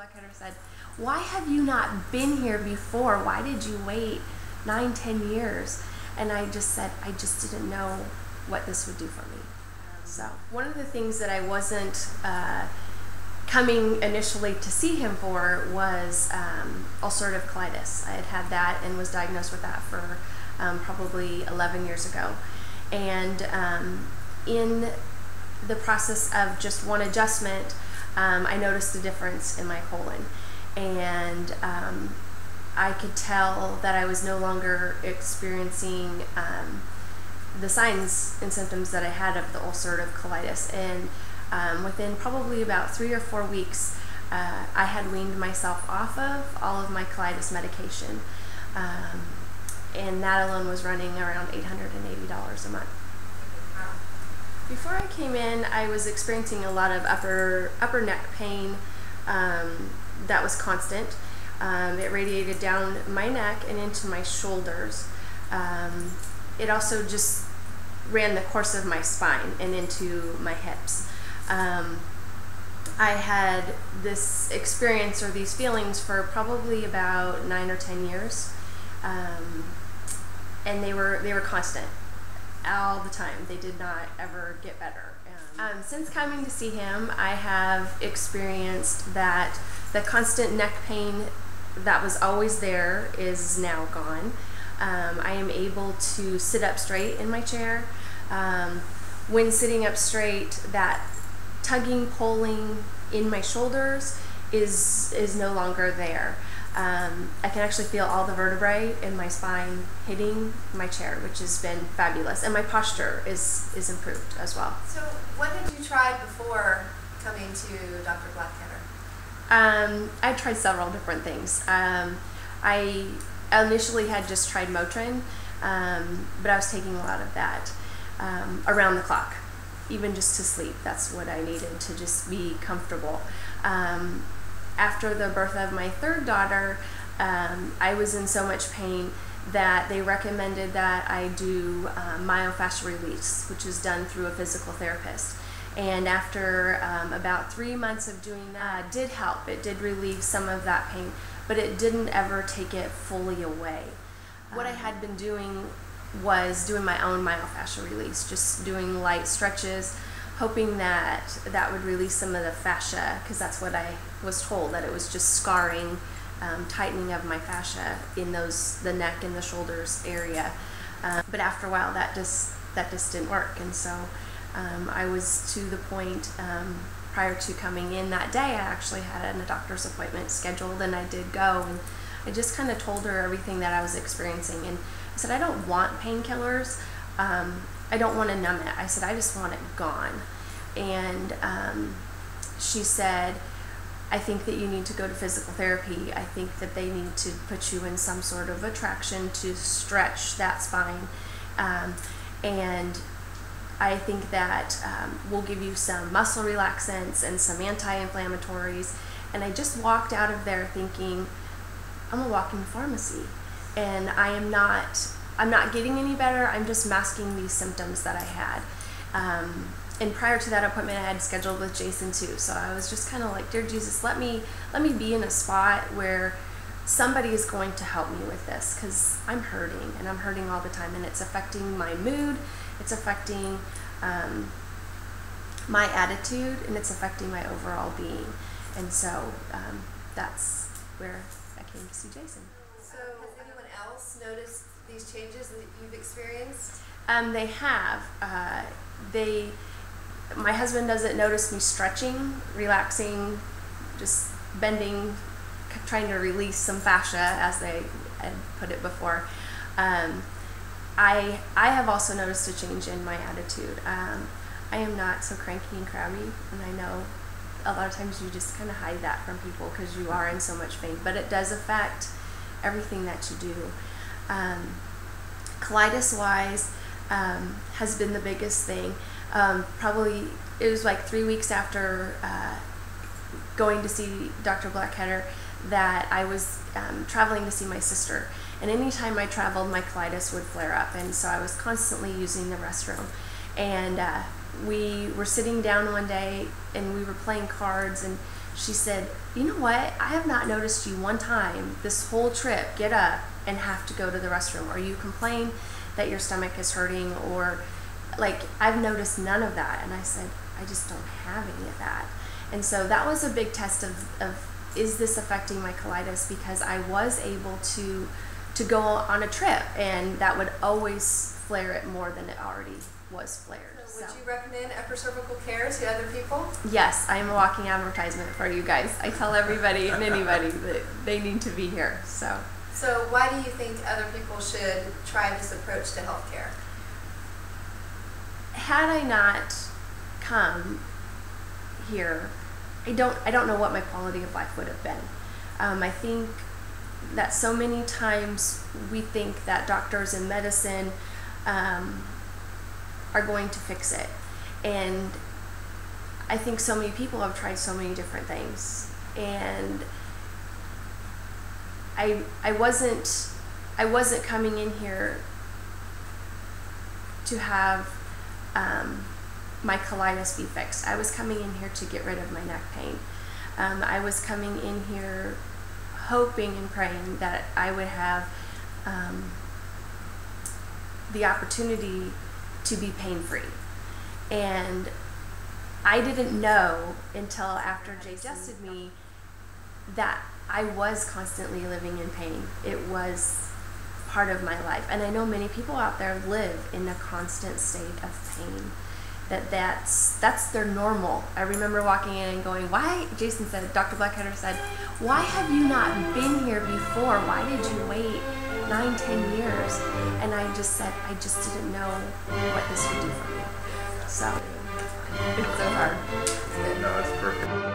Blackheader said, "Why have you not been here before? Why did you wait 9-10 years?" And I just said, I just didn't know what this would do for me. So one of the things that I wasn't coming initially to see him for was ulcerative colitis. I had had that and was diagnosed with that for probably 11 years ago. And in the process of just one adjustment, I noticed a difference in my colon. And I could tell that I was no longer experiencing the signs and symptoms that I had of the ulcerative colitis. And within probably about 3 or 4 weeks, I had weaned myself off of all of my colitis medication. And that alone was running around $880 a month. Before I came in, I was experiencing a lot of upper neck pain that was constant. It radiated down my neck and into my shoulders. It also just ran the course of my spine and into my hips. I had this experience or these feelings for probably about 9 or 10 years, and they were constant all the time. They did not ever get better. Since coming to see him, I have experienced that the constant neck pain that was always there is now gone. I am able to sit up straight in my chair. When sitting up straight, that tugging, pulling in my shoulders is no longer there. I can actually feel all the vertebrae in my spine hitting my chair, which has been fabulous, and my posture is improved as well. So what had you tried before coming to Dr. Blackheader? I tried several different things. I initially had just tried Motrin, but I was taking a lot of that around the clock, even just to sleep. That's what I needed to just be comfortable. After the birth of my third daughter, I was in so much pain that they recommended that I do myofascial release, which is done through a physical therapist. And after about 3 months of doing that, it did help. It did relieve some of that pain, but it didn't ever take it fully away. What I had been doing was doing my own myofascial release, just doing light stretches, hoping that that would release some of the fascia, because that's what I was told, that it was just scarring, tightening of my fascia in the neck and the shoulders area. But after a while, that just didn't work, and so I was to the point prior to coming in that day. I actually had a doctor's appointment scheduled, and I did go, and I just kind of told her everything that I was experiencing, and I said, I don't want painkillers. I don't want to numb it. I said, I just want it gone. And she said, I think that you need to go to physical therapy. I think that they need to put you in some sort of a traction to stretch that spine. And I think that we'll give you some muscle relaxants and some anti-inflammatories. And I just walked out of there thinking, I'm a walking pharmacy, and I'm not getting any better. I'm just masking these symptoms that I had. And prior to that appointment, I had scheduled with Jason too. So I was just kind of like, dear Jesus, let me be in a spot where somebody is going to help me with this, because I'm hurting, and I'm hurting all the time, and it's affecting my mood, it's affecting my attitude, and it's affecting my overall being. And so that's where I came to see Jason. So has anyone else noticed these changes that you've experienced? They have. My husband doesn't notice me stretching, relaxing, just bending, trying to release some fascia, as they had put it before. I have also noticed a change in my attitude. I am not so cranky and crabby, and I know a lot of times you just kind of hide that from people because you are in so much pain, but it does affect everything that you do. Colitis-wise, has been the biggest thing. Probably it was like 3 weeks after going to see Dr. Blackheader that I was traveling to see my sister, and anytime I traveled, my colitis would flare up, and so I was constantly using the restroom. And we were sitting down one day and we were playing cards, and she said, "You know what? I have not noticed you one time this whole trip get up and have to go to the restroom, or you complain that your stomach is hurting, or like, I've noticed none of that." And I said, "I just don't have any of that." And so that was a big test of is this affecting my colitis, because I was able to go on a trip, and that would always flare it more than it already was flared. So would you recommend upper cervical care to other people? Yes, I am a walking advertisement for you guys. I tell everybody and anybody that they need to be here. So why do you think other people should try this approach to healthcare? Had I not come here, I don't know what my quality of life would have been. I think that so many times we think that doctors and medicine are going to fix it, and I think so many people have tried so many different things, and I wasn't coming in here to have my colitis be fixed. I was coming in here to get rid of my neck pain. I was coming in here hoping and praying that I would have the opportunity to be pain-free. And I didn't know until after Jay suggested me that I was constantly living in pain. It was part of my life. And I know many people out there live in a constant state of pain. That's their normal. I remember walking in and going, why, Jason said, Dr. Blackheader said, "Why have you not been here before? Why did you wait 9-10 years?" And I just said, I just didn't know what this would do for me. So it's so hard. No, it's perfect.